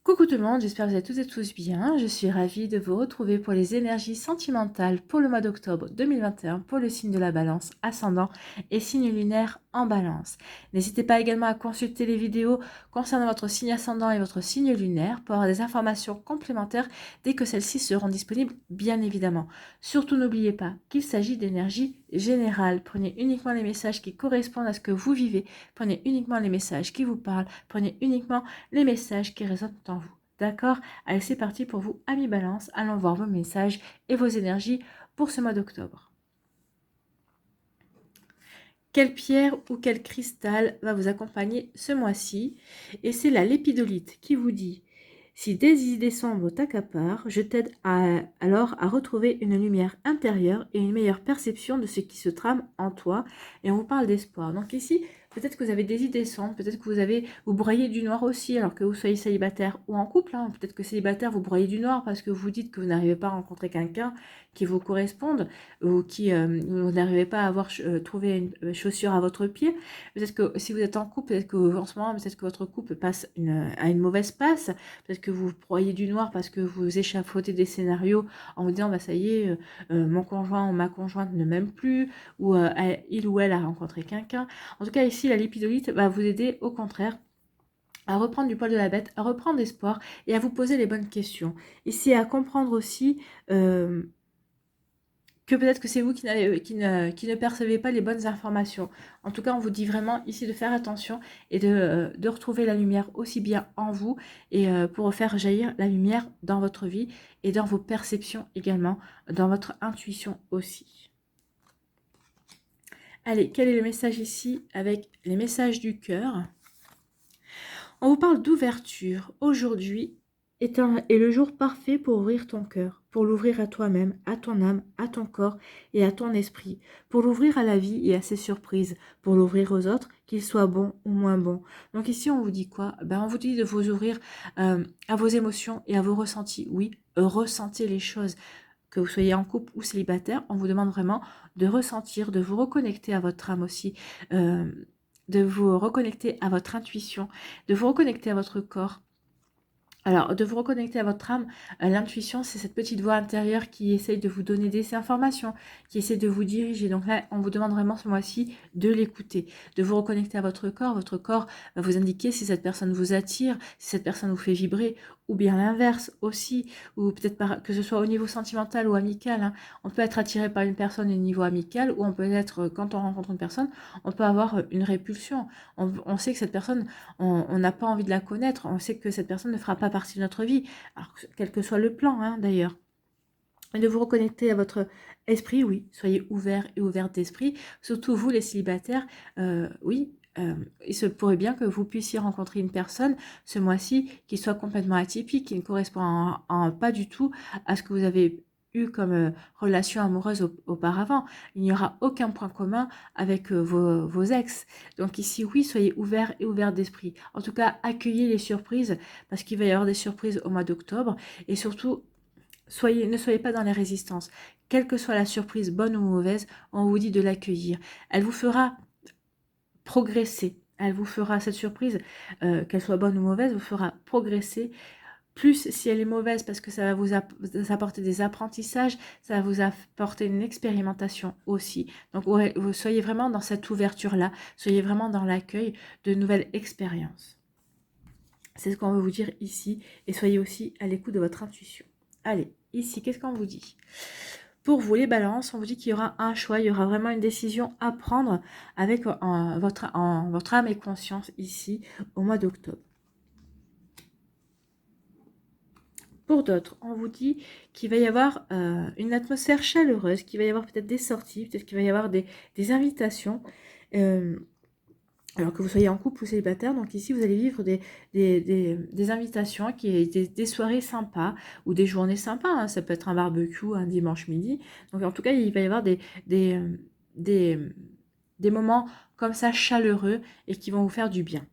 Coucou tout le monde, j'espère que vous allez toutes et tous bien. Je suis ravie de vous retrouver pour les énergies sentimentales pour le mois d'octobre 2021 pour le signe de la balance ascendant et signe lunaire en balance. N'hésitez pas également à consulter les vidéos concernant votre signe ascendant et votre signe lunaire pour avoir des informations complémentaires dès que celles-ci seront disponibles, bien évidemment. Surtout n'oubliez pas qu'il s'agit d'énergie générale. Prenez uniquement les messages qui correspondent à ce que vous vivez. Prenez uniquement les messages qui vous parlent. Prenez uniquement les messages qui résonnent en vous. D'accord? Allez, c'est parti pour vous, amis Balance. Allons voir vos messages et vos énergies pour ce mois d'octobre. Quelle pierre ou quel cristal va vous accompagner ce mois-ci? Et c'est la lépidolite qui vous dit: si des idées sombres t'accaparent, je t'aide alors à retrouver une lumière intérieure et une meilleure perception de ce qui se trame en toi. Et on vous parle d'espoir. Donc ici, peut-être que vous avez des idées sombres, peut-être que vous broyez du noir aussi, alors que vous soyez célibataire ou en couple. Hein. Peut-être que célibataire, vous broyez du noir parce que vous dites que vous n'arrivez pas à rencontrer quelqu'un qui vous corresponde ou vous n'arrivez pas à avoir trouvé une chaussure à votre pied. Peut-être que si vous êtes en couple, peut-être que en ce moment, peut-être que votre couple passe à une mauvaise passe. Peut-être que vous broyez du noir parce que vous échafaudez des scénarios en vous disant bah ça y est, mon conjoint ou ma conjointe ne m'aime plus, ou il ou elle a rencontré quelqu'un. En tout cas ici la lipidolite va vous aider au contraire à reprendre du poil de la bête, à reprendre espoir et à vous poser les bonnes questions. Ici à comprendre aussi que peut-être que c'est vous qui ne percevez pas les bonnes informations. En tout cas, on vous dit vraiment ici de faire attention et de retrouver la lumière aussi bien en vous et pour faire jaillir la lumière dans votre vie et dans vos perceptions également, dans votre intuition aussi. Allez, quel est le message ici avec les messages du cœur? On vous parle d'ouverture. Aujourd'hui est le jour parfait pour ouvrir ton cœur, pour l'ouvrir à toi-même, à ton âme, à ton corps et à ton esprit, pour l'ouvrir à la vie et à ses surprises, pour l'ouvrir aux autres, qu'ils soient bons ou moins bons. Donc ici, on vous dit quoi? On vous dit de vous ouvrir à vos émotions et à vos ressentis. Oui, ressentez les choses. Que vous soyez en couple ou célibataire, on vous demande vraiment de ressentir, de vous reconnecter à votre âme aussi, de vous reconnecter à votre intuition, de vous reconnecter à votre corps. Alors, de vous reconnecter à votre âme, l'intuition, c'est cette petite voix intérieure qui essaye de vous donner des informations, qui essaie de vous diriger. Donc là, on vous demande vraiment ce mois-ci de l'écouter, de vous reconnecter à votre corps. Votre corps va vous indiquer si cette personne vous attire, si cette personne vous fait vibrer, ou bien l'inverse aussi, ou peut-être que ce soit au niveau sentimental ou amical. Hein. On peut être attiré par une personne au niveau amical, ou on peut être, quand on rencontre une personne, on peut avoir une répulsion. On sait que cette personne, on n'a pas envie de la connaître, on sait que cette personne ne fera pas partie de notre vie, alors quel que soit le plan hein, d'ailleurs. Et de vous reconnecter à votre esprit, oui, soyez ouverts et ouvertes d'esprit, surtout vous les célibataires, oui, il se pourrait bien que vous puissiez rencontrer une personne ce mois-ci qui soit complètement atypique, qui ne correspond pas du tout à ce que vous avez eu comme relation amoureuse auparavant. Il n'y aura aucun point commun avec vos ex. Donc ici, oui, soyez ouverts et ouverts d'esprit. En tout cas, accueillez les surprises, parce qu'il va y avoir des surprises au mois d'octobre. Et surtout, ne soyez pas dans les résistances. Quelle que soit la surprise, bonne ou mauvaise, on vous dit de l'accueillir. Elle vous fera progresser. Elle vous fera, cette surprise, qu'elle soit bonne ou mauvaise, vous fera progresser. Plus si elle est mauvaise parce que ça va vous apporter des apprentissages, ça va vous apporter une expérimentation aussi. Donc vous soyez vraiment dans cette ouverture-là, soyez vraiment dans l'accueil de nouvelles expériences. C'est ce qu'on veut vous dire ici et soyez aussi à l'écoute de votre intuition. Allez, ici, qu'est-ce qu'on vous dit? Pour vous, les balances, on vous dit qu'il y aura un choix, il y aura vraiment une décision à prendre avec votre âme et conscience ici au mois d'octobre. Pour d'autres, on vous dit qu'il va y avoir une atmosphère chaleureuse, qu'il va y avoir peut-être des sorties, peut-être qu'il va y avoir des invitations, alors que vous soyez en couple ou célibataire. Donc ici, vous allez vivre des invitations, des soirées sympas ou des journées sympas. Hein. Ça peut être un barbecue, un dimanche midi. Donc en tout cas, il va y avoir des moments comme ça chaleureux et qui vont vous faire du bien.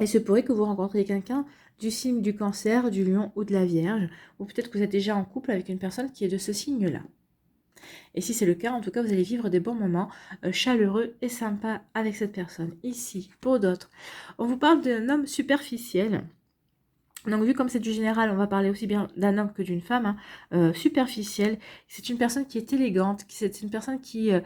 Il se pourrait que vous rencontriez quelqu'un du signe du Cancer, du Lion ou de la Vierge, ou peut-être que vous êtes déjà en couple avec une personne qui est de ce signe-là. Et si c'est le cas, en tout cas, vous allez vivre des bons moments chaleureux et sympas avec cette personne. Ici, pour d'autres, on vous parle d'un homme superficiel. Donc, vu comme c'est du général, on va parler aussi bien d'un homme que d'une femme, hein, superficielle. C'est une personne qui est élégante, c'est une personne qui a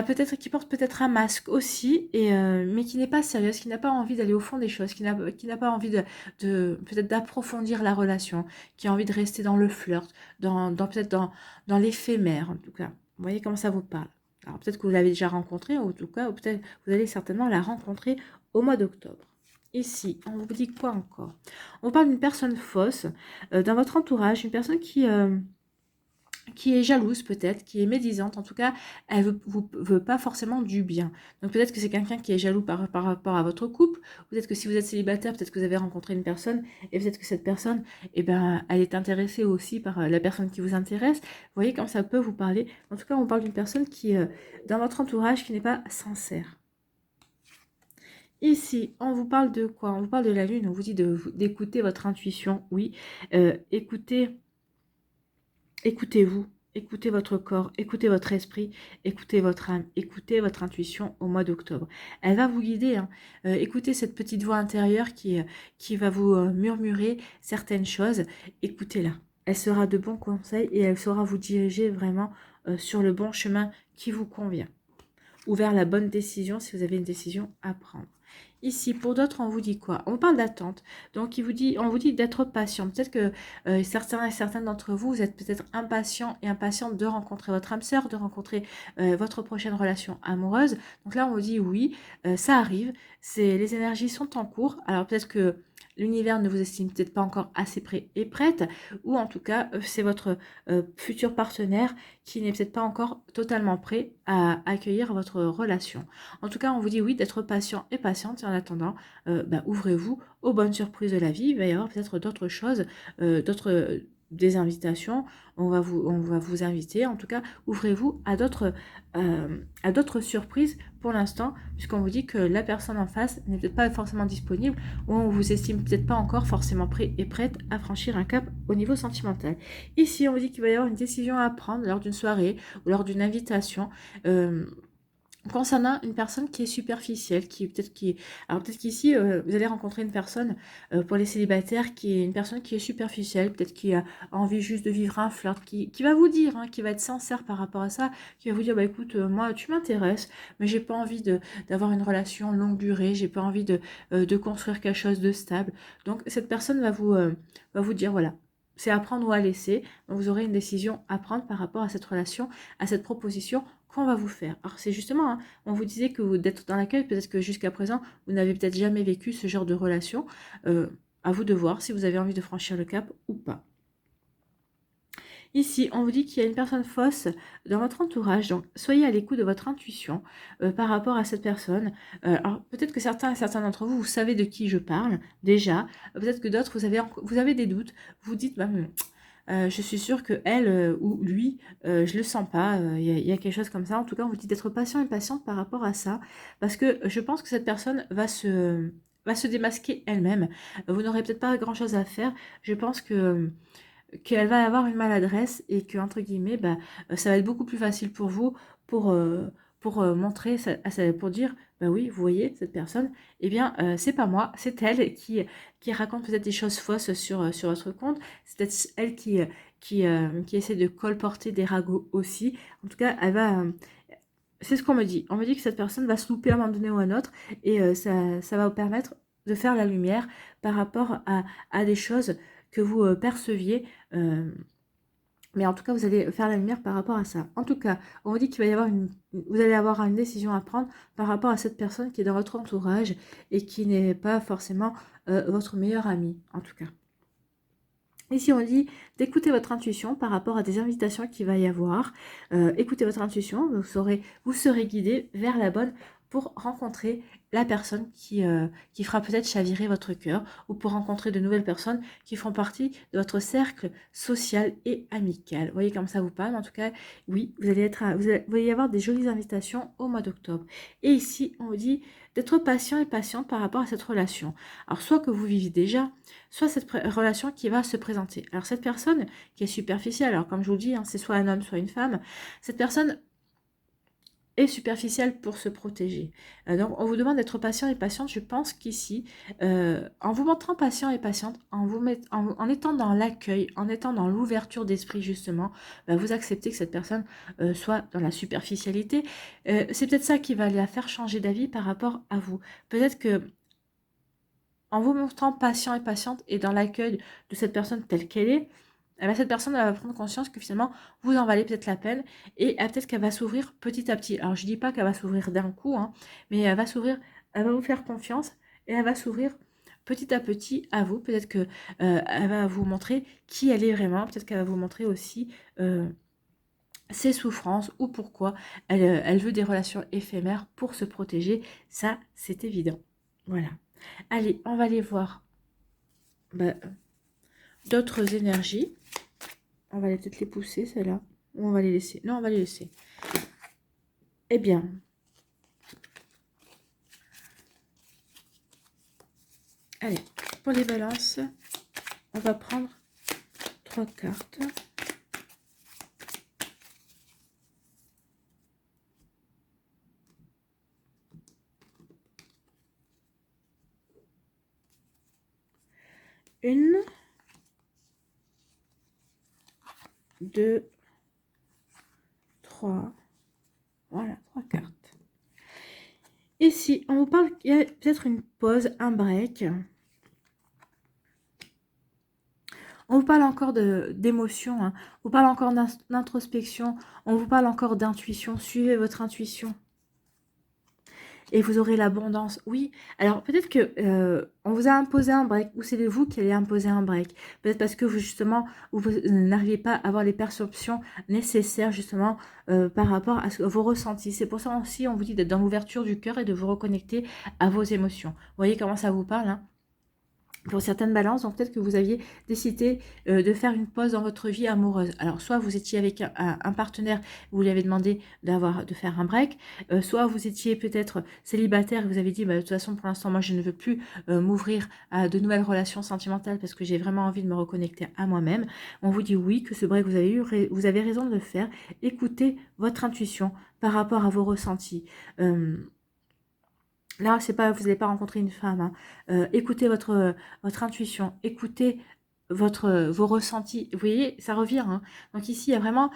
peut-être, qui porte peut-être un masque aussi, mais qui n'est pas sérieuse, qui n'a pas envie d'aller au fond des choses, qui n'a pas envie de peut-être d'approfondir la relation, qui a envie de rester dans le flirt, peut-être dans l'éphémère en tout cas. Vous voyez comment ça vous parle. Alors peut-être que vous l'avez déjà rencontré, ou en tout cas, ou peut-être vous allez certainement la rencontrer au mois d'octobre. Ici, on vous dit quoi encore? On parle d'une personne fausse dans votre entourage, une personne qui est jalouse peut-être, qui est médisante, en tout cas, elle vous veut pas forcément du bien. Donc peut-être que c'est quelqu'un qui est jaloux par rapport à votre couple, peut-être que si vous êtes célibataire, peut-être que vous avez rencontré une personne, et peut-être que cette personne, eh ben, elle est intéressée aussi par la personne qui vous intéresse. Vous voyez comme ça peut vous parler. En tout cas, on parle d'une personne qui, dans votre entourage, qui n'est pas sincère. Ici, on vous parle de quoi? On vous parle de la lune, on vous dit d'écouter votre intuition, oui. Écoutez-vous, écoutez votre corps, écoutez votre esprit, écoutez votre âme, écoutez votre intuition au mois d'octobre. Elle va vous guider, hein. Écoutez cette petite voix intérieure qui va vous murmurer certaines choses, écoutez-la. Elle sera de bons conseils et elle saura vous diriger vraiment sur le bon chemin qui vous convient. Ou vers la bonne décision si vous avez une décision à prendre. Ici, pour d'autres, on vous dit quoi? On parle d'attente. Donc, on vous dit d'être patient. Peut-être que certains et certaines d'entre vous, vous êtes peut-être impatients et impatientes de rencontrer votre âme sœur, de rencontrer votre prochaine relation amoureuse. Donc là, on vous dit oui, ça arrive. Les énergies sont en cours. Alors, peut-être que l'univers ne vous estime peut-être pas encore assez prêt et prête, ou en tout cas, c'est votre futur partenaire qui n'est peut-être pas encore totalement prêt à accueillir votre relation. En tout cas, on vous dit oui, d'être patient et patiente, et en attendant, ouvrez-vous aux bonnes surprises de la vie. Il va y avoir peut-être d'autres choses, des invitations, on va vous inviter. En tout cas, ouvrez-vous à d'autres surprises pour l'instant, puisqu'on vous dit que la personne en face n'est peut-être pas forcément disponible, ou on vous estime peut-être pas encore forcément prêt et prête à franchir un cap au niveau sentimental. Ici, on vous dit qu'il va y avoir une décision à prendre lors d'une soirée ou lors d'une invitation. Concernant une personne qui est superficielle, alors peut-être qu'ici vous allez rencontrer une personne pour les célibataires qui est une personne qui est superficielle, peut-être qui a envie juste de vivre un flirt, qui va vous dire, hein, qui va être sincère par rapport à ça, qui va vous dire bah écoute moi tu m'intéresses, mais j'ai pas envie d'avoir une relation longue durée, j'ai pas envie de construire quelque chose de stable. Donc cette personne va vous dire voilà. C'est à prendre ou à laisser. Donc vous aurez une décision à prendre par rapport à cette relation, à cette proposition qu'on va vous faire. Alors c'est justement, hein, on vous disait que d'être dans l'accueil, peut-être que jusqu'à présent, vous n'avez peut-être jamais vécu ce genre de relation. À vous de voir si vous avez envie de franchir le cap ou pas. Ici, on vous dit qu'il y a une personne fausse dans votre entourage, donc soyez à l'écoute de votre intuition par rapport à cette personne. Alors peut-être que certains et certains d'entre vous, vous savez de qui je parle déjà. Peut-être que d'autres, vous avez des doutes. Vous dites, je suis sûre que elle ou lui, je le sens pas, il y a quelque chose comme ça. En tout cas, on vous dit d'être patient et patiente par rapport à ça, parce que je pense que cette personne va se démasquer elle-même. Vous n'aurez peut-être pas grand-chose à faire. Je pense qu'elle va avoir une maladresse et que entre guillemets, ça va être beaucoup plus facile pour vous pour montrer, pour dire, oui, vous voyez, cette personne, eh bien, c'est pas moi, c'est elle qui raconte peut-être des choses fausses sur votre compte. C'est peut-être elle qui essaie de colporter des ragots aussi. En tout cas, elle va... c'est ce qu'on me dit. On me dit que cette personne va se louper à un moment donné ou à un autre et ça va vous permettre de faire la lumière par rapport à des choses que vous perceviez. Mais en tout cas, vous allez faire la lumière par rapport à ça. En tout cas, on vous dit qu'il va y avoir vous allez avoir une décision à prendre par rapport à cette personne qui est dans votre entourage et qui n'est pas forcément votre meilleur ami, en tout cas. Ici, on dit d'écouter votre intuition par rapport à des invitations qu'il va y avoir. Écoutez votre intuition, vous serez guidé vers la bonne pour rencontrer la personne qui fera peut-être chavirer votre cœur, ou pour rencontrer de nouvelles personnes qui font partie de votre cercle social et amical. Vous voyez comme ça vous parle. En tout cas, oui, vous allez vous allez y avoir des jolies invitations au mois d'octobre. Et ici, on vous dit d'être patient et patiente par rapport à cette relation. Alors, soit que vous vivez déjà, soit cette relation qui va se présenter. Alors, cette personne qui est superficielle, alors comme je vous le dis, hein, c'est soit un homme, soit une femme, cette personne est superficielle pour se protéger. Donc, on vous demande d'être patient et patiente. Je pense qu'ici, en vous montrant patient et patiente, en étant dans l'accueil, en étant dans l'ouverture d'esprit, justement, vous acceptez que cette personne soit dans la superficialité. C'est peut-être ça qui va la faire changer d'avis par rapport à vous. Peut-être que en vous montrant patient et patiente et dans l'accueil de cette personne telle qu'elle est, eh bien, cette personne elle va prendre conscience que finalement, vous en valez peut-être la peine et peut-être qu'elle va s'ouvrir petit à petit. Alors, je ne dis pas qu'elle va s'ouvrir d'un coup, hein, mais elle va s'ouvrir, elle va vous faire confiance et elle va s'ouvrir petit à petit à vous. Peut-être que elle va vous montrer qui elle est vraiment. Peut-être qu'elle va vous montrer aussi ses souffrances ou pourquoi elle veut des relations éphémères pour se protéger. Ça, c'est évident. Voilà. Allez, on va aller voir d'autres énergies. On va peut-être les pousser, celles-là. Ou on va les laisser. Non, on va les laisser. Eh bien. Allez, pour les balances, on va prendre 3 cartes. Une, 2, 3. Voilà, 3 cartes. Ici, on vous parle qu'il y a peut-être une pause, un break. On vous parle encore d'émotion, hein. On vous parle encore d'introspection. On vous parle encore d'intuition. Suivez votre intuition. Et vous aurez l'abondance. Oui, alors peut-être que on vous a imposé un break, ou c'est vous qui allez imposer un break. Peut-être parce que vous, justement, vous n'arrivez pas à avoir les perceptions nécessaires, justement, par rapport à vos ressentis. C'est pour ça aussi, on vous dit d'être dans l'ouverture du cœur et de vous reconnecter à vos émotions. Vous voyez comment ça vous parle, hein? Pour certaines balances, donc peut-être que vous aviez décidé de faire une pause dans votre vie amoureuse. Alors, soit vous étiez avec un partenaire, vous lui avez demandé de faire un break, soit vous étiez peut-être célibataire et vous avez dit, de toute façon, pour l'instant, moi, je ne veux plus m'ouvrir à de nouvelles relations sentimentales parce que j'ai vraiment envie de me reconnecter à moi-même. On vous dit oui, que ce break, vous avez raison de le faire. Écoutez votre intuition par rapport à vos ressentis. Là, c'est pas, vous n'allez pas rencontrer une femme, hein. Écoutez votre intuition, écoutez vos ressentis. Vous voyez, ça revient, hein. Donc ici, il y a vraiment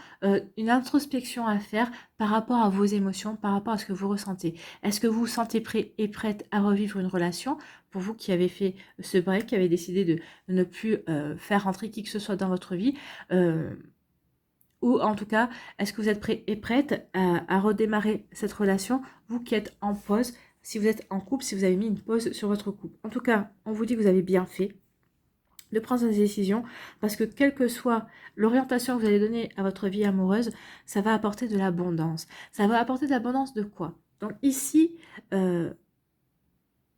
une introspection à faire par rapport à vos émotions, par rapport à ce que vous ressentez. Est-ce que vous vous sentez prêt et prête à revivre une relation? Pour vous qui avez fait ce break, qui avez décidé de ne plus faire rentrer qui que ce soit dans votre vie, ou en tout cas, est-ce que vous êtes prêt et prête à redémarrer cette relation, vous qui êtes en pause? Si vous êtes en couple, si vous avez mis une pause sur votre couple. En tout cas, on vous dit que vous avez bien fait de prendre cette décision parce que quelle que soit l'orientation que vous allez donner à votre vie amoureuse, ça va apporter de l'abondance. Ça va apporter de l'abondance de quoi? Donc ici,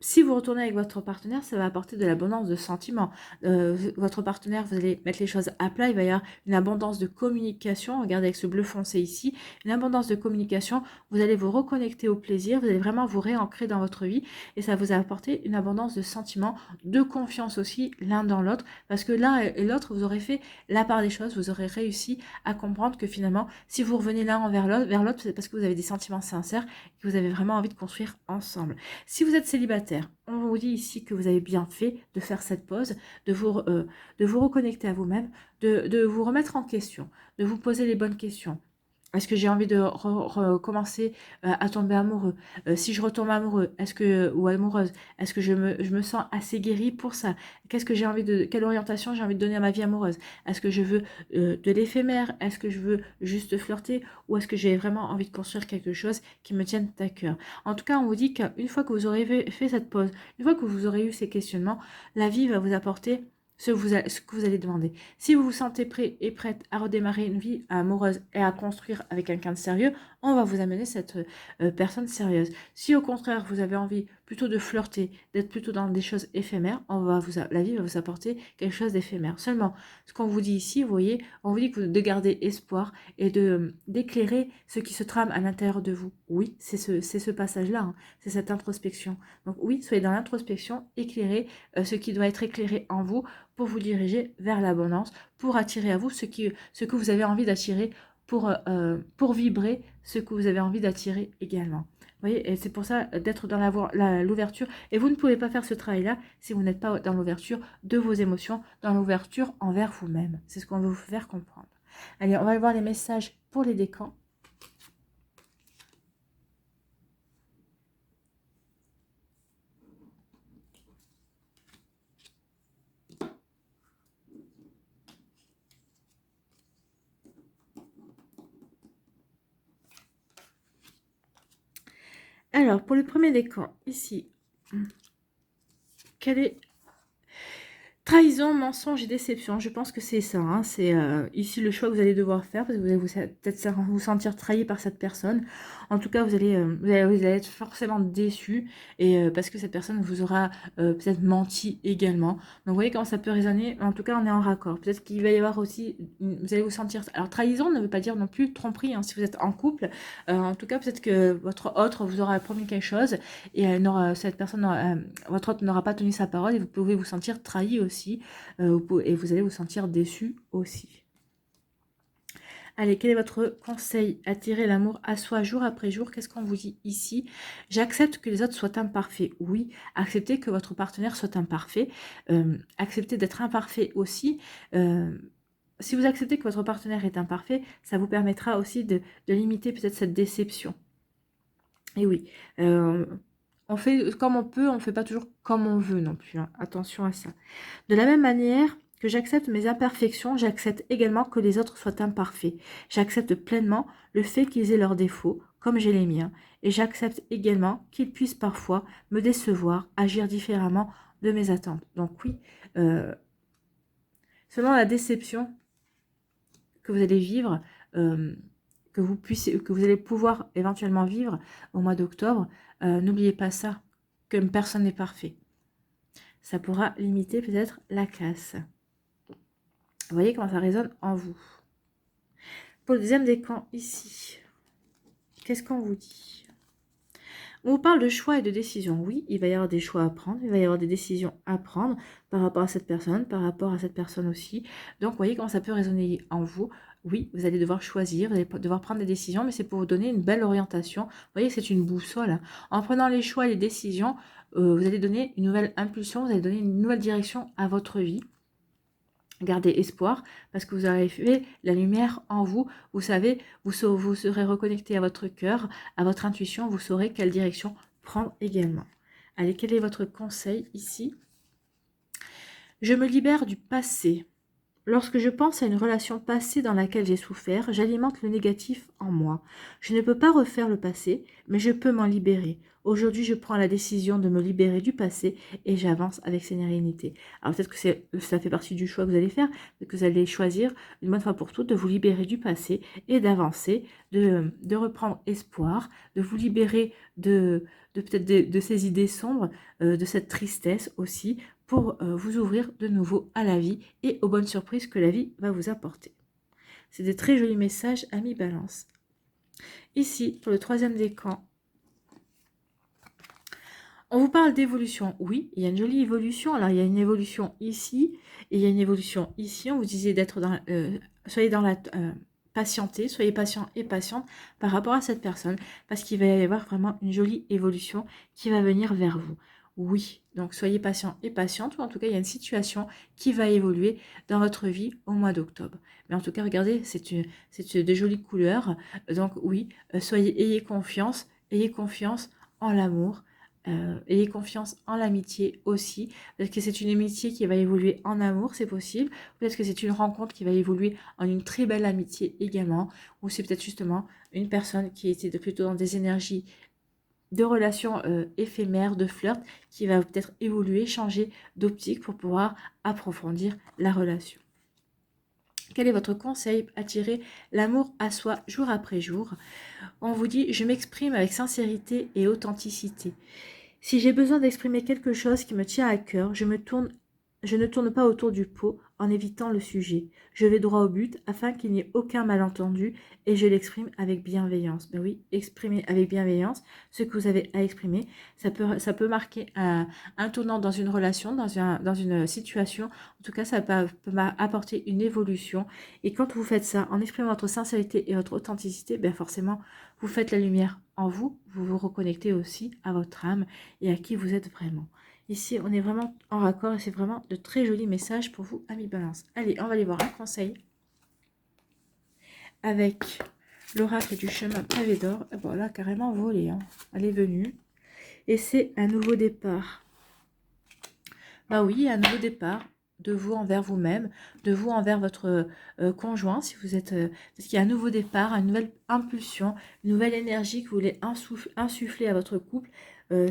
si vous retournez avec votre partenaire, ça va apporter de l'abondance de sentiments. Votre partenaire, vous allez mettre les choses à plat, il va y avoir une abondance de communication. Regardez avec ce bleu foncé ici, une abondance de communication. Vous allez vous reconnecter au plaisir, vous allez vraiment vous réancrer dans votre vie et ça vous a apporté une abondance de sentiments, de confiance aussi l'un dans l'autre parce que l'un et l'autre, vous aurez fait la part des choses, vous aurez réussi à comprendre que finalement, si vous revenez l'un vers l'autre, c'est parce que vous avez des sentiments sincères et que vous avez vraiment envie de construire ensemble. Si vous êtes célibataire, on vous dit ici que vous avez bien fait de faire cette pause, de vous reconnecter à vous-même, de vous remettre en question, de vous poser les bonnes questions. Est-ce que j'ai envie de recommencer à tomber amoureux? Si je retombe amoureux, ou amoureuse, est-ce que je me sens assez guérie pour ça? Quelle orientation j'ai envie de donner à ma vie amoureuse? Est-ce que je veux de l'éphémère? Est-ce que je veux juste flirter? Ou est-ce que j'ai vraiment envie de construire quelque chose qui me tienne à cœur? En tout cas, on vous dit qu'une fois que vous aurez fait cette pause, une fois que vous aurez eu ces questionnements, la vie va vous apporter ce que vous allez demander. Si vous vous sentez prêt et prête à redémarrer une vie amoureuse et à construire avec quelqu'un de sérieux, on va vous amener cette personne sérieuse. Si au contraire, vous avez envie plutôt de flirter, d'être plutôt dans des choses éphémères, la vie va vous apporter quelque chose d'éphémère. Seulement, ce qu'on vous dit ici, vous voyez, on vous dit de garder espoir et d'éclairer ce qui se trame à l'intérieur de vous. Oui, c'est ce passage-là, hein, c'est cette introspection. Donc oui, soyez dans l'introspection, éclairez ce qui doit être éclairé en vous pour vous diriger vers l'abondance, pour attirer à vous ce que vous avez envie d'attirer, pour vibrer ce que vous avez envie d'attirer également. Vous voyez, et c'est pour ça d'être dans l'ouverture. Et vous ne pouvez pas faire ce travail-là si vous n'êtes pas dans l'ouverture de vos émotions, dans l'ouverture envers vous-même. C'est ce qu'on veut vous faire comprendre. Allez, on va aller voir les messages pour les décans. Alors, pour le premier décan, ici, quel est trahison, mensonge et déception? Je pense que c'est ça. Hein. C'est ici le choix que vous allez devoir faire parce que vous allez peut-être vous sentir trahi par cette personne. En tout cas, vous allez être forcément déçu et parce que cette personne vous aura peut-être menti également. Donc, vous voyez comment ça peut résonner. En tout cas, on est en raccord. Peut-être qu'il va y avoir aussi, vous allez vous sentir. Alors, trahison ne veut pas dire non plus tromperie. Hein, si vous êtes en couple, en tout cas, peut-être que votre autre vous aura promis quelque chose et cette personne, votre autre n'aura pas tenu sa parole et vous pouvez vous sentir trahi aussi. Et vous allez vous sentir déçu aussi. Allez, quel est votre conseil? Attirer l'amour à soi jour après jour. Qu'est-ce qu'on vous dit ici? J'accepte que les autres soient imparfaits. Oui, acceptez que votre partenaire soit imparfait. Acceptez d'être imparfait aussi. Si vous acceptez que votre partenaire est imparfait, ça vous permettra aussi de limiter peut-être cette déception. Et oui, on fait comme on peut, on ne fait pas toujours comme on veut non plus. Hein. Attention à ça. De la même manière que j'accepte mes imperfections, j'accepte également que les autres soient imparfaits. J'accepte pleinement le fait qu'ils aient leurs défauts, comme j'ai les miens. Et j'accepte également qu'ils puissent parfois me décevoir, agir différemment de mes attentes. Donc oui, selon la déception que vous allez vivre, que vous allez pouvoir éventuellement vivre au mois d'octobre, n'oubliez pas ça, que personne n'est parfait. Ça pourra limiter peut-être la casse. Vous voyez comment ça résonne en vous. Pour le deuxième décan, ici, qu'est-ce qu'on vous dit? On vous parle de choix et de décision. Oui, il va y avoir des choix à prendre, il va y avoir des décisions à prendre par rapport à cette personne, par rapport à cette personne aussi. Donc, vous voyez comment ça peut résonner en vous. Oui, vous allez devoir choisir, vous allez devoir prendre des décisions, mais c'est pour vous donner une belle orientation. Vous voyez, c'est une boussole. En prenant les choix et les décisions, vous allez donner une nouvelle impulsion, vous allez donner une nouvelle direction à votre vie. Gardez espoir parce que vous avez fait la lumière en vous. Vous savez, vous serez reconnecté à votre cœur, à votre intuition. Vous saurez quelle direction prendre également. Allez, quel est votre conseil ici? Je me libère du passé. Lorsque je pense à une relation passée dans laquelle j'ai souffert, j'alimente le négatif en moi. Je ne peux pas refaire le passé, mais je peux m'en libérer. Aujourd'hui, je prends la décision de me libérer du passé et j'avance avec sérénité. Alors peut-être que ça fait partie du choix que vous allez faire, que vous allez choisir une bonne fois pour toutes de vous libérer du passé et d'avancer, de reprendre espoir, de vous libérer peut-être de ces idées sombres, de cette tristesse aussi, pour vous ouvrir de nouveau à la vie et aux bonnes surprises que la vie va vous apporter. C'est des très jolis messages, amis Balance. Ici, pour le troisième décan, on vous parle d'évolution. Oui, il y a une jolie évolution. Alors, il y a une évolution ici et il y a une évolution ici. On vous disait d'être dans... soyez dans la... patientez, soyez patient et patiente par rapport à cette personne parce qu'il va y avoir vraiment une jolie évolution qui va venir vers vous. Oui, donc soyez patient et patiente, ou en tout cas, il y a une situation qui va évoluer dans votre vie au mois d'octobre. Mais en tout cas, regardez, c'est de jolies couleurs. Donc oui, ayez confiance en l'amour, ayez confiance en l'amitié aussi, parce que c'est une amitié qui va évoluer en amour, c'est possible. Peut-être que c'est une rencontre qui va évoluer en une très belle amitié également, ou c'est peut-être justement une personne qui était plutôt dans des énergies de relation éphémère, de flirt, qui va peut-être évoluer, changer d'optique pour pouvoir approfondir la relation. Quel est votre conseil? Attirer l'amour à soi jour après jour. On vous dit, je m'exprime avec sincérité et authenticité. Si j'ai besoin d'exprimer quelque chose qui me tient à cœur, je ne tourne pas autour du pot en évitant le sujet. Je vais droit au but afin qu'il n'y ait aucun malentendu et je l'exprime avec bienveillance. Ben oui, exprimer avec bienveillance ce que vous avez à exprimer. Ça peut marquer un tournant dans une relation, dans une situation. En tout cas, ça peut apporter une évolution. Et quand vous faites ça, en exprimant votre sincérité et votre authenticité, ben forcément, vous faites la lumière en vous. Vous vous reconnectez aussi à votre âme et à qui vous êtes vraiment. Ici, on est vraiment en raccord et c'est vraiment de très jolis messages pour vous, amis Balance. Allez, on va aller voir un conseil avec l'oracle du chemin pavé d'or. Bon, là, carrément volé, hein. Elle est venue. Et c'est un nouveau départ. Bah oui, un nouveau départ de vous envers vous-même, de vous envers votre conjoint, si vous êtes... parce qu'il y a un nouveau départ, une nouvelle impulsion, une nouvelle énergie que vous voulez insuffler à votre couple.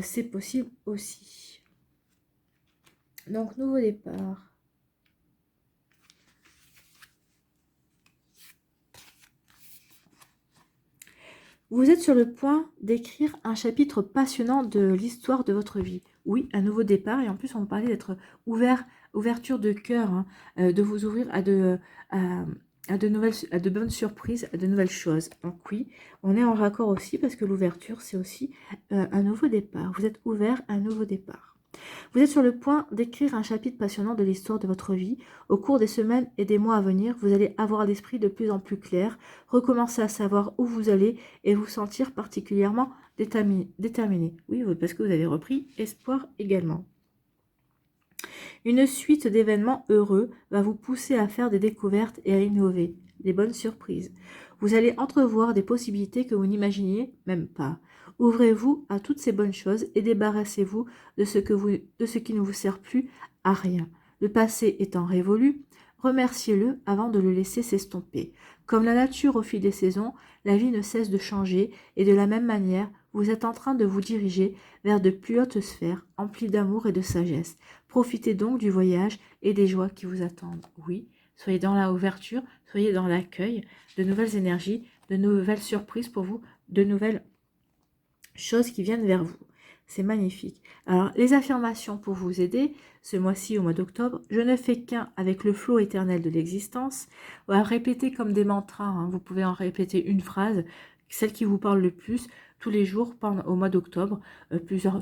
C'est possible aussi. Donc, nouveau départ. Vous êtes sur le point d'écrire un chapitre passionnant de l'histoire de votre vie. Oui, un nouveau départ. Et en plus, on vous parlait d'être ouverture de cœur, hein, de vous ouvrir à de bonnes surprises, à de nouvelles choses. Donc oui, on est en raccord aussi parce que l'ouverture, c'est aussi un nouveau départ. Vous êtes ouvert à un nouveau départ. Vous êtes sur le point d'écrire un chapitre passionnant de l'histoire de votre vie. Au cours des semaines et des mois à venir, vous allez avoir l'esprit de plus en plus clair, recommencer à savoir où vous allez et vous sentir particulièrement déterminé. Oui, parce que vous avez repris espoir également. Une suite d'événements heureux va vous pousser à faire des découvertes et à innover, des bonnes surprises. Vous allez entrevoir des possibilités que vous n'imaginiez même pas. Ouvrez-vous à toutes ces bonnes choses et débarrassez-vous de ce qui ne vous sert plus à rien. Le passé étant révolu, remerciez-le avant de le laisser s'estomper. Comme la nature au fil des saisons, la vie ne cesse de changer et de la même manière, vous êtes en train de vous diriger vers de plus hautes sphères, emplies d'amour et de sagesse. Profitez donc du voyage et des joies qui vous attendent. Oui, soyez dans la ouverture, soyez dans l'accueil de nouvelles énergies, de nouvelles surprises pour vous, de nouvelles choses qui viennent vers vous. C'est magnifique. Alors, les affirmations pour vous aider, ce mois-ci, au mois d'octobre, je ne fais qu'un avec le flot éternel de l'existence. On va répéter comme des mantras, hein. Vous pouvez en répéter une phrase, celle qui vous parle le plus, tous les jours au mois d'octobre,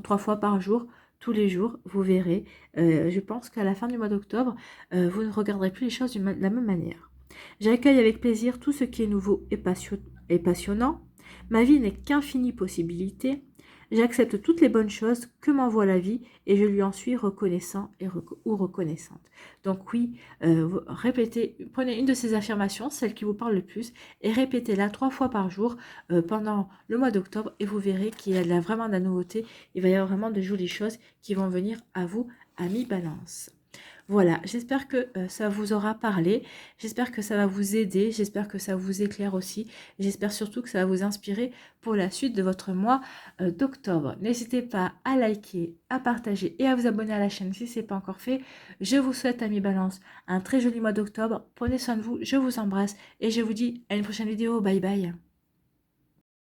3 fois par jour, tous les jours, vous verrez. Je pense qu'à la fin du mois d'octobre, vous ne regarderez plus les choses de la même manière. J'accueille avec plaisir tout ce qui est nouveau et passionnant. Ma vie n'est qu'infinie possibilité. J'accepte toutes les bonnes choses que m'envoie la vie et je lui en suis reconnaissant ou reconnaissante. Donc oui, répétez, prenez une de ces affirmations, celle qui vous parle le plus, et répétez-la 3 fois par jour pendant le mois d'octobre et vous verrez qu'il y a vraiment de la nouveauté. Il va y avoir vraiment de jolies choses qui vont venir à vous, amis Balance. Voilà, j'espère que ça vous aura parlé, j'espère que ça va vous aider, j'espère que ça vous éclaire aussi, j'espère surtout que ça va vous inspirer pour la suite de votre mois d'octobre. N'hésitez pas à liker, à partager et à vous abonner à la chaîne si ce n'est pas encore fait. Je vous souhaite, amis Balance, un très joli mois d'octobre. Prenez soin de vous, je vous embrasse et je vous dis à une prochaine vidéo. Bye bye.